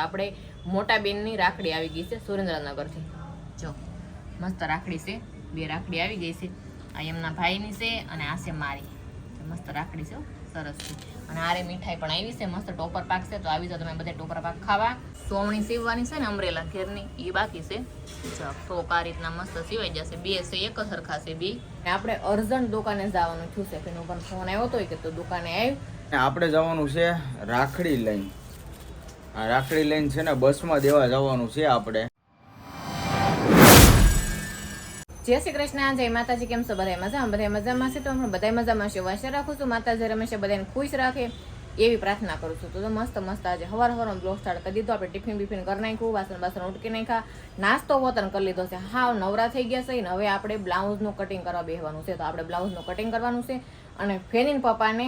આપણે મોટા બેનની રાખડી આવી ગઈ છે સુરેન્દ્રનગરથી. જો મસ્ત રાખડી છે, બે રાખડી આવી ગઈ છે. આ એમના ભાઈની છે અને આ છે મારી. મસ્ત રાખડી છે, સરસ છે. અને આરે મીઠાઈ પણ આવી છે, મસ્ત ટોપર પાક છે. તો આવી જાવ તમે બધા ટોપર પાક ખાવા. સોમણી સીવવાની છે ને અમરેલા ઘેરની, એ બાકી છે. ફ્રોક આ રીતના મસ્ત સીવાઈ જશે. બે છે એક સરખા છે બે. આપણે અર્જન્ટ દુકાને જવાનું થયું છે, એનો પણ ફોન આવ્યો હતો કે તો દુકાને આવ્યું. આપણે જવાનું છે રાખડી લઈને. આ રાખડી લઈને છે ને બસમાં દેવા જવાનું છે આપણે. જય શ્રી કૃષ્ણ, જય માતાજી. કેમ છો બધા મજામાં? બધા મજામાં છે તો હું બધા મજામાં છે. આશા રાખું છું માતાજી રમેશે બધાને ખુશ રાખે એવી પ્રાર્થના કરું છું. તો મસ્ત મસ્ત આજે હવારમાં બ્લોગ સ્ટાર્ટ કરી દીધો. આપણે ટિફિન બિફિન કરી નાખ્યું, વાસણ ઉટકી નાખ્યા, નાસ્તો વતન કરી લીધો છે. હાવ નવરા થઈ ગયા છે ને હવે આપણે બ્લાઉઝનું કટિંગ કરવા બેસવાનું છે. તો આપણે બ્લાઉઝનું કટિંગ કરવાનું છે. અને ફેનીન પપ્પાને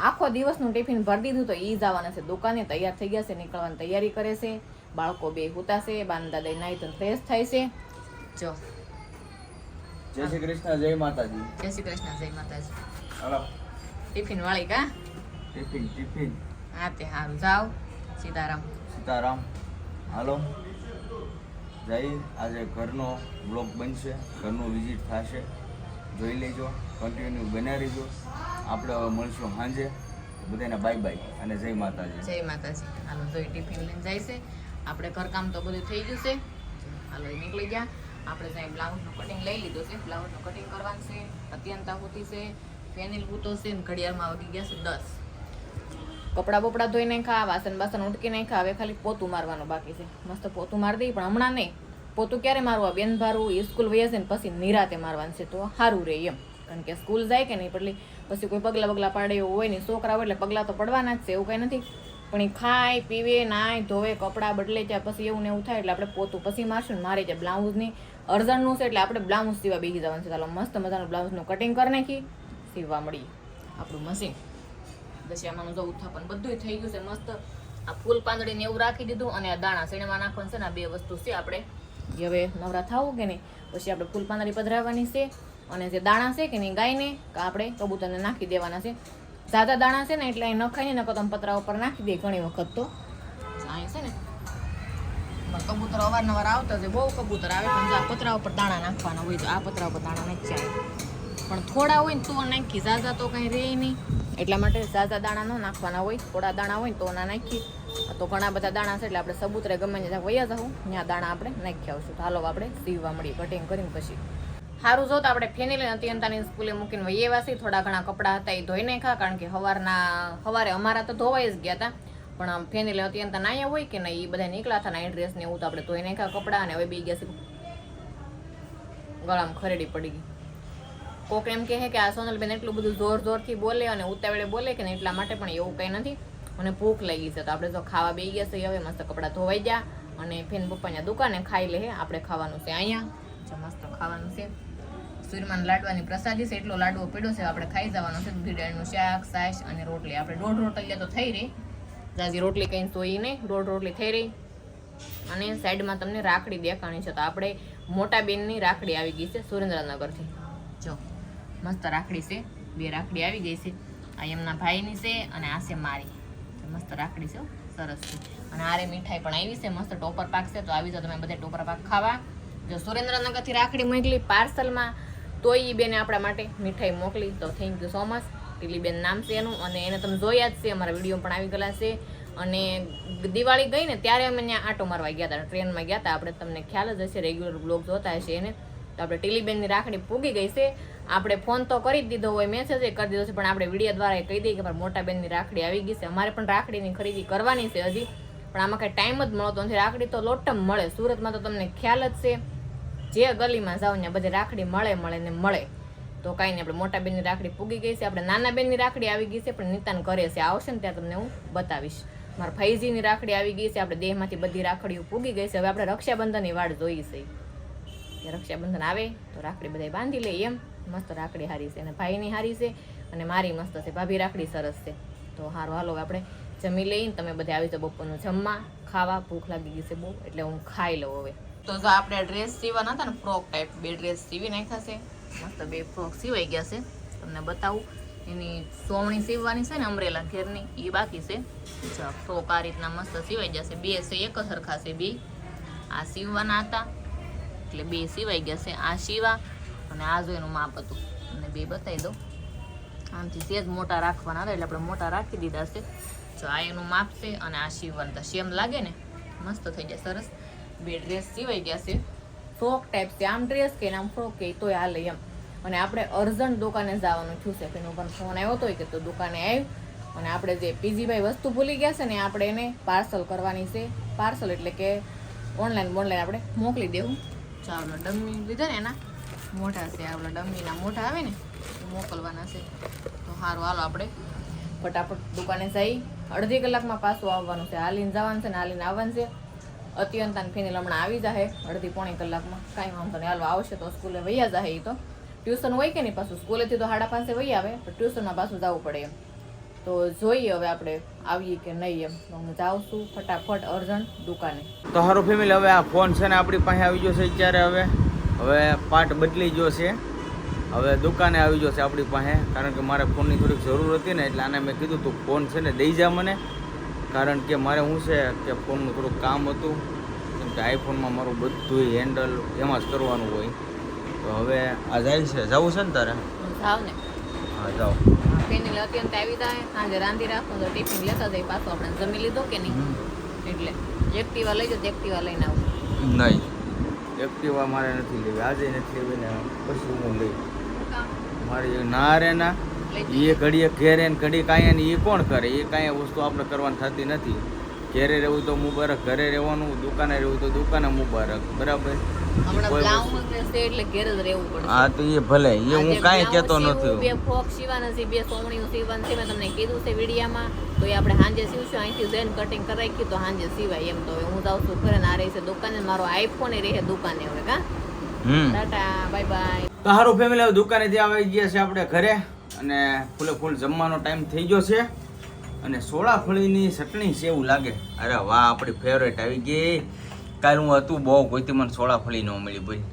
આખો દિવસનું ટિફિન ભરી દીધું તો એ જવાના છે દુકાને. તૈયાર થઈ ગયા છે, નીકળવાની તૈયારી કરે છે. બાળકો બે હુતા છે, બાંધા દઈ નાઈ તો ફ્રેશ થાય છે. જો જય શ્રી કૃષ્ણ, જય માતાજી. જય શ્રી કૃષ્ણ, જય માતાજી. હાલો ટિફિન વાળી કા ટિફિન હા તે સારું. જાઓ સીતારામ. સીતારામ. હાલો જઈ. આજે ઘરનો બ્લોગ બનશે, ઘરનું વિઝિટ થશે, જોઈ લેજો, કન્ટિન્યુ બન્યા રહેજો. આપણે હવે મળશું સાંજે. બધાને બાય બાય અને જય માતાજી. જય માતાજી. હાલો જોઈ ટિફિન લઈને જાય છે. આપણે ઘરકામ તો બધું થઈ ગયું છે. હાલો નીકળી ગયા. આપણે ત્યાં બ્લાઉઝનું કટિંગ લઈ લીધું છે. બ્લાઉઝનું કટિંગ કરવાનું છે. અત્યંતા હોતી છે, ફેનિલ હૂતો છે ને ઘડિયાળમાં વાગી ગયા છે 10. કપડાં બપડા ધોઈ નાખ્યા, વાસણ ઉટકી નાખ્યા. હવે ખાલી પોતું મારવાનું બાકી છે. મસ્ત પોતું મારી દઈ, પણ હમણાં નહીં. પોતું ક્યારે મારવા? બેન ભારું સ્કૂલ વહી જશે ને પછી નિરાતે મારવાનું છે તો સારું રહે એમ. કારણ કે સ્કૂલ જાય કે નહીં એટલે પછી કોઈ પગલા પાડે એવું હોય નહીં. છોકરા હોય એટલે પગલા તો પડવાના જ છે, એવું કંઈ નથી. પણ એ ખાય પીવે, નાય ધોવે, કપડાં બદલે ત્યાં પછી એવું ને એવું થાય એટલે આપણે પોતું પછી મારશું ને મારી જાય. બ્લાઉઝની અર્જન્ટનું છે એટલે આપણે બ્લાઉઝ સીવા બેસી જવાનું છે. ચાલો મસ્ત મજાનું બ્લાઉઝનું કટિંગ કરી નાખી, સીવવા મળી આપણું મશીન. દશિયામાંનું જો ઉથાપન બધું થઈ ગયું છે મસ્ત. આ ફૂલ પાંદડીને એવું રાખી દીધું અને આ દાણા સીણમાં નાખવાનું છે ને. આ બે વસ્તુ છે આપણે હવે નવરા થવું કે નહીં પછી આપણે ફૂલ પાંદડી પધરાવવાની છે. અને જે દાણા છે કે નહીં ગાયને આપણે કબૂતરને નાખી દેવાના છે. ઝાઝા દાણા છે ને એટલે અહીં નખાય ને નકો તમે પતરા ઉપર નાખી દે ઘણી વખત. તો અહીં છે ને કબૂતર અવારનવાર આવતા છે, બહુ કબૂતર આવે પણ આ પતરા ઉપર દાણા નાખવાના હોય. તો આ પતરા ઉપર દાણા નથી આવે, પણ થોડા હોય ને તો નાખી. ઝાઝા તો કંઈ રહે નહીં, એટલા માટે ઝાઝા દાણા ન નાખવાના હોય. થોડા દાણા હોય ને તો ના નાખી. તો ઘણા બધા દાણા છે એટલે આપણે સબૂતરે ગમે ત્યાં વયા જાઉં ત્યાં દાણા આપણે નાખી આવશું. તો હાલો આપણે સીવવા મળી કટિંગ કરીને પછી. સારું જો તો આપણે ફેનિલ અત્યંતાની સ્કૂલે મૂકીને વહી વાસી. થોડા ઘણા કપડાં હતા એ ધોઈ નાખ્યા, કારણ કે સવારે અમારા તો ધોવાઈ જ ગયા હતા. પણ ફેનિલ અત્યંતા નાયા હોય કે નહીં એ બધા નીકળ્યા હતા નાઇટ ડ્રેસ ને એવું. તો આપણે ધોઈ નાખ્યા કપડાં અને હવે બી ગયા છે ગળામાં ખરેડી પડી ગઈ. કોક એમ કહે કે આ સોનલબેન એટલું બધું જોરથી બોલે અને ઉતાવળે બોલે કે એટલા માટે, પણ એવું કંઈ નથી. મને ભૂખ લાગી છે તો આપણે તો ખાવા બેસી ગયા છે. હવે મસ્ત કપડાં ધોવાઈ ગયા અને ફેન પપ્પાની દુકાને ખાઈ લે. આપણે ખાવાનું છે અહીંયા મસ્ત ખાવાનું છે. સૂર્યમાન લાડવાની પ્રસાદી છે, એટલો લાડવો પડ્યો છે. આપણે ખાઈ જવાનો છે. દૂધી દાળનું શાક, છાશ અને રોટલી. આપણે 1.5 રોટલી તો થઈ રહી. જાજી રોટલી કંઈ સોઈ નહીં, 1.5 રોટલી થઈ રહી. અને સાઈડમાં તમને રાખડી દેખાણી છે. તો આપણે મોટા બેનની રાખડી આવી ગઈ છે સુરેન્દ્રનગરથી. જો મસ્ત રાખડી છે, બે રાખડી આવી ગઈ છે. આ એમના ભાઈની છે અને આ છે મારી. મસ્ત રાખડી છે, સરસ છે. અને આરે મીઠાઈ પણ આવી છે, મસ્ત ટોપર પાક છે. તો આવી જાવ તમે બધા ટોપર પાક ખાવા. જો સુરેન્દ્રનગરથી રાખડી મોકલી પાર્સલમાં, તો એ બેને આપણા માટે મીઠાઈ મોકલી. તો થેન્ક યુ સો મચ. ટીલીબેન નામ છે એનું, અને એને તમે જોયા જ છે, અમારા વિડીયો પણ આવી ગયેલા છે. અને દિવાળી ગઈ ને ત્યારે અમે ત્યાં આંટો મારવા ગયા હતા, ટ્રેનમાં ગયા હતા. આપણે તમને ખ્યાલ જ હશે, રેગ્યુલર બ્લોગ જોતા હશે એને. તો આપણે ટીલીબેનની રાખડી પૂગી ગઈ છે. આપણે ફોન તો કરી જ દીધો હોય, મેસેજ કરી દીધો છે, પણ આપણે વિડીયો દ્વારા કહી દઈએ કે મારા મોટા બેનની રાખડી આવી ગઈ છે. અમારે પણ રાખડીની ખરીદી કરવાની છે હજી, પણ આમાં કંઈ ટાઈમ જ મળતો નથી. રાખડી તો લોટમ મળે સુરતમાં, તો તમને ખ્યાલ જ છે, જે ગલીમાં જાઓ ત્યાં બધી રાખડી મળે ને મળે. તો કાંઈ નહીં, આપણે મોટા બેનની રાખડી પૂગી ગઈ છે. આપણે નાના બેનની રાખડી આવી ગઈ છે, પણ નિતાન કરે છે, આવશે ને ત્યારે તમને હું બતાવીશ. મારા ફૈજીની રાખડી આવી ગઈ છે. આપણે દેહમાંથી બધી રાખડીઓ પૂગી ગઈ છે. હવે આપણે રક્ષાબંધનની વાટ જોઈ છે કે રક્ષાબંધન આવે તો રાખડી બધા બાંધી લે. એમ મસ્ત રાખડી હારી છે, અને ભાઈની હારી છે, અને મારી મસ્ત છે. ભાભી રાખડી સરસ છે. તો સારું હાલો આપણે જમી લઈને તમે બધા આવી જાઓ બપોરનું જમવા ખાવા. ભૂખ લાગી ગઈ છે બહુ, એટલે હું ખાઈ લઉં હવે. તો જો આપણે ડ્રેસ સીવાના હતા ને ફ્રોક ટાઈપ, બે ડ્રેસ સીવી નાખ્યા છે. મસ્ત બે ફ્રોક સીવાઈ ગયા છે. તમને બતાવું એની સોમણી સીવવાની છે ને અમરેલા ઘેરની એ બાકી છે. ફ્રોક આ રીતના મસ્ત સીવાઈ જશે. બે છે એક સરખા છે બે. આ સીવવાના હતા એટલે બે સીવાઈ ગયા છે. આ સીવા અને આ જો એનું માપ હતું અને બે બતાવી દો. આમથી સેજ મોટા રાખવાના હતા એટલે આપણે મોટા રાખી દીધા છે. જો આ એનું માપ છે અને આ સીવવાનું તો સેમ લાગે ને મસ્ત થઈ જાય સરસ. બે ડ્રેસ સીવાઈ ગયા છે. ફ્રોક ટાઈપ છે. આમ ડ્રેસ કે આમ ફ્રોક કે તોય હાલે એમ. અને આપણે અર્જન્ટ દુકાને જવાનું થયું છે. એનો પણ ફોન આવ્યો હતો કે તો દુકાને આવ્યું અને આપણે જે પીજીભાઈ વસ્તુ ભૂલી ગયા છે ને આપણે એને પાર્સલ કરવાની છે. પાર્સલ એટલે કે ઓનલાઈન આપણે મોકલી દેવું. ચાલો ડમ્મી લીધા ને એના મોઢા છે. આપણા ડમ્મીના મોઢા આવે ને એ મોકલવાના છે. તો સારું હાલો આપણે ફટાફટ દુકાને જઈ. અડધી કલાકમાં પાછું આવવાનું છે. હાલીને જવાનું છે ને હાલીને આવવાનું છે. અત્યંતાને ફેનિલ હમણાં આવી જાય અડધી પોણી કલાકમાં. કાંઈ વાંધો નહીં હાલો આવશે તો સ્કૂલે વૈયા જાય. એ તો ટ્યુશન હોય કે નહીં પાછું સ્કૂલેથી તો 5:30 વહી આવે પણ ટ્યુશનમાં પાછું જવું પડે એમ. તો જોઈએ હવે આપણે આવીએ કે નહીં એમ. તો હું જાઉં છું ફટાફટ અર્જન્ટ દુકાને. તો સારું ફેમિલી, હવે આ ફોન છે ને આપણી પાસે આવી ગયો છે અત્યારે. હવે પાર્ટ બદલી ગયો છે. હવે દુકાને આવી ગયો છે આપણી પાસે, કારણ કે મારે ફોનની થોડીક જરૂર હતી ને એટલે આને મેં કીધું તું ફોન છે ને દઈ જા મને, કારણ કે મારે શું છે કે ફોનનું થોડુંક કામ હતું. કેમ કે આઈફોનમાં મારું બધું હેન્ડલ એમાં જ કરવાનું હોય. તો હવે આ જાય છે. જવું છે ને તારે? જાવ ને. હા જાઓ. ફેનિલ અત્યંત આવી જાય. સાંજે રાંધી રાખો તો ટિફિન લેતા જાય. પાછું આપણે જમી લીધો કે નહીં એટલે એક્ટિવા લઈ જાઓ. એક્ટિવા લઈને આવું. નહીં, એક્ટિવા મારે નથી લેવી. આજે નથી લેવી ને પછી હું લઈ. મારી ના રે ના એ ઘડીએ ઘેરે ને ઘડી કાંઈ ને એ કોણ કરે? એ કાંઈ વસ્તુ આપણે કરવાની થતી નથી. ઘેરે રહેવું તો મુબારક, ઘરે રહેવાનું. દુકાને રહેવું તો દુકાને મુબારક. બરાબર? હમણાં બ્લાઉઝ છે એટલે ઘેર જ રહેવું પડે. હા તો એ ભલે, એ હું કાંઈ કહેતો નથી. બે ફ્રોક સીવાના છે, બે સોમણીઓ સીવવાનું છે. મેં તમને કીધું છે વિડીયામાં. તો એ આપણે સાંજે સીવશું. અહીંથી જઈને કટિંગ કરાવી ગયું તો સાંજે સીવાય એમ. તો હવે હું જાઉં છું ઘરે. ના રહી છે દુકાને. મારો આઈફોન એ રહે દુકાને હવે. કા ટાટા બાય બાય. તો સારું ફેમિલી, હવે દુકાનેથી આવી ગયા છે આપણે ઘરે અને ફૂલ જમવાનો ટાઈમ થઈ ગયો છે. અને સોળાફળીની ચટણી છે એવું લાગે. અરે વાહ, આપણી ફેવરેટ આવી ગઈ. કાલ હું હતું બહુ કોઈથી મને સોળાફળી ન મળી ભાઈ.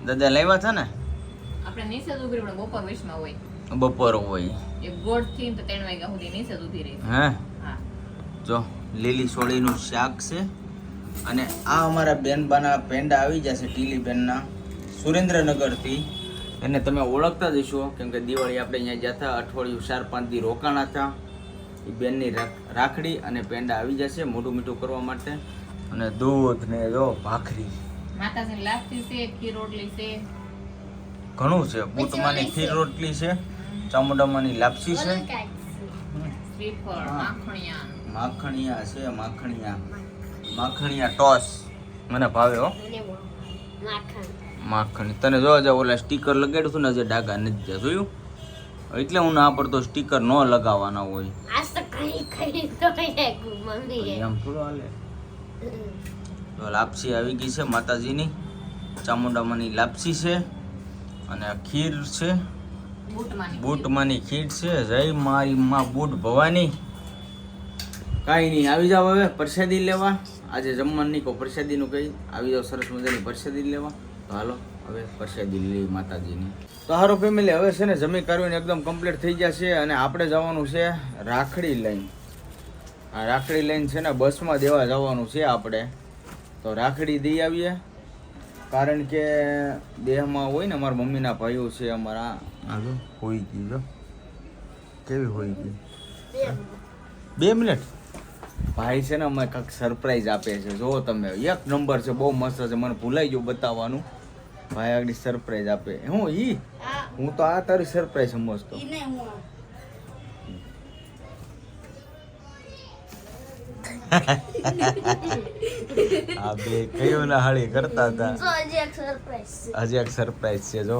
દાદા લાવ્યા હતા ને. આપણે નીચે જ ઉભી રહી. બપોર વીસમાં હોય. બપોર હોય એક ગોળ થી તો 3 વાગ્યા સુધી નીચે જ ઉભી રહી. હા હા. જો લીલી સોળીનું શાક છે. અને આ અમારા બેનબાના પેંડા આવી જશે ટીલીબેનના સુરેન્દ્રનગરથી. એને તમે ઓળખતા જ હશો, કેમ કે દિવાળી આપણે અહીંયા જતા અઠવાડિયું 4-5 દી રોકાણા હતા. એ બેનની રાખડી અને પેંડા આવી જશે મોઢું મીઠું કરવા માટે. અને દૂધ ને જો ભાખરી, માતાજીની લાપસી છે, ખીર રોટલી છે, ઘણું છે. બુટમાંની ખીર રોટલી છે, ચામુંડામાંની લાપસી છે, શ્રીફળ, માખણિયા છે, માખણિયા ટોસ મને ભાવે હો. માખણ તને જોવા જાવ ઓલા સ્ટીકર લગાડ્યું હતું ને, જે ડાઘા નથી જ્યાં જોયું. એટલે હું ના પડતો સ્ટીકર ન લગાવવાના હોય. એમ થોડું હાલે. તો લાપસી આવી ગઈ છે માતાજીની. ચામુંડામાંની લાપસી છે અને ખીર છે. બૂટમાંની ખીર છે. જય મારી માં બૂટ ભવાની. કાંઈ નહીં, આવી જાવ હવે પ્રસાદી લેવા. આજે જમવાનું નહીં કહો, પ્રસાદીનું કહી આવી જાવ. સરસ મજાની પ્રસાદી લેવા. તો હાલો હવે પ્રસાદી લઈ માતાજીની. તો હારો ફેમિલી, હવે છે ને જમી કરીને એકદમ કમ્પ્લીટ થઈ જશે અને આપણે જવાનું છે રાખડી લઈને. આ રાખડી લઈને છે ને બસમાં દેવા જવાનું છે આપણે. તો રાખડી દઈ આવીએ, કારણ કે દેહમાં હોય ને અમારા મમ્મીના ભાઈઓ છે અમારા. હાલો હોઈ ગઈ જો, કેવી હોઈ ગઈ. 2 મિનિટ. ભાઈ છે ને અમે કાંઈક સરપ્રાઈઝ આપે છે. જો તમે, એક નંબર છે, બહુ મસ્ત છે. મને ભૂલાઈ ગયું બતાવવાનું. ભાઈ આગળ સરપ્રાઈઝ આપે. હું તો આ તારી સરપ્રાઈઝ સમજતો. આ બે કયો ના હાળી કરતા હતા. હજી એક સરપ્રાઈઝ છે. જો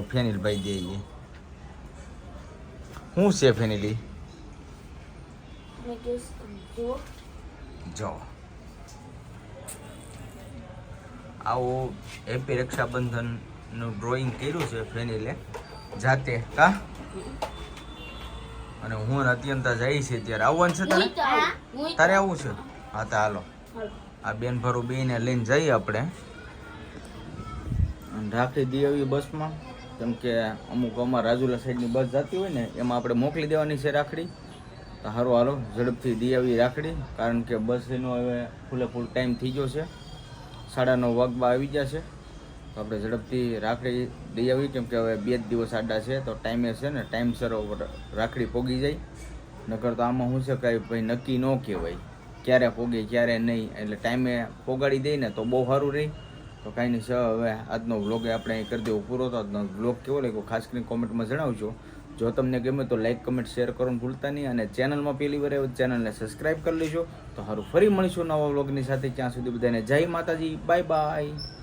ફેનિલ ભાઈ દે. શું છે ફેનિલી? જો આવું હેપી રક્ષાબંધનનું ડ્રોઈંગ કર્યું છે ફેનિલે જાતે. કા અને હું અત્યંતા જાય છે ત્યારે આવવાનું છે તારે? તારે આવવું છે? હા તો હાલો, આ બેન ભરું બેને લઈને જઈએ આપણે. રાખી દઈએ આવી બસમાં. કેમ કે અમુક અમારા રાજુલા સાઈડની બસ જતી હોય ને એમાં આપણે મોકલી દેવાની છે રાખડી. તો સારું હાલો ઝડપથી દઈ આવી રાખડી, કારણ કે બસ એનો હવે ફૂલે ફૂલ ટાઈમ થઈ ગયો છે, 9:30 વાગવા આવી ગયા છે. તો આપણે ઝડપથી રાખડી દઈ આવી, કેમ કે હવે 2 જ દિવસ આડા છે તો ટાઈમે છે ને ટાઈમસર રાખડી પોગી જાય. નકર તો આમાં શું છે કાંઈ ભાઈ નક્કી ન કહેવાય ક્યારે પોગે ક્યારે નહીં, એટલે ટાઈમે પોગાડી દઈએ ને તો બહુ સારું રહે. તો કાંઈ નહીં સર, હવે આજનો વ્લોગ આપણે અહીં કરી દેવો પૂરો. તો આજનો વ્લોગ કેવો લાગ્યો ખાસ કરીને કોમેન્ટમાં જણાવજો. જો તમને ગમે તો લાઈક કમેન્ટ શેર કરવાનું ભૂલતા નહીં, અને ચેનલમાં પહેલી વાર આવ્યો ચેનલને સબસ્ક્રાઈબ કરી લેજો. તો સારું, ફરી મળીશું નવા વ્લોગની સાથે. ત્યાં સુધી બધાને જય માતાજી, બાય બાય.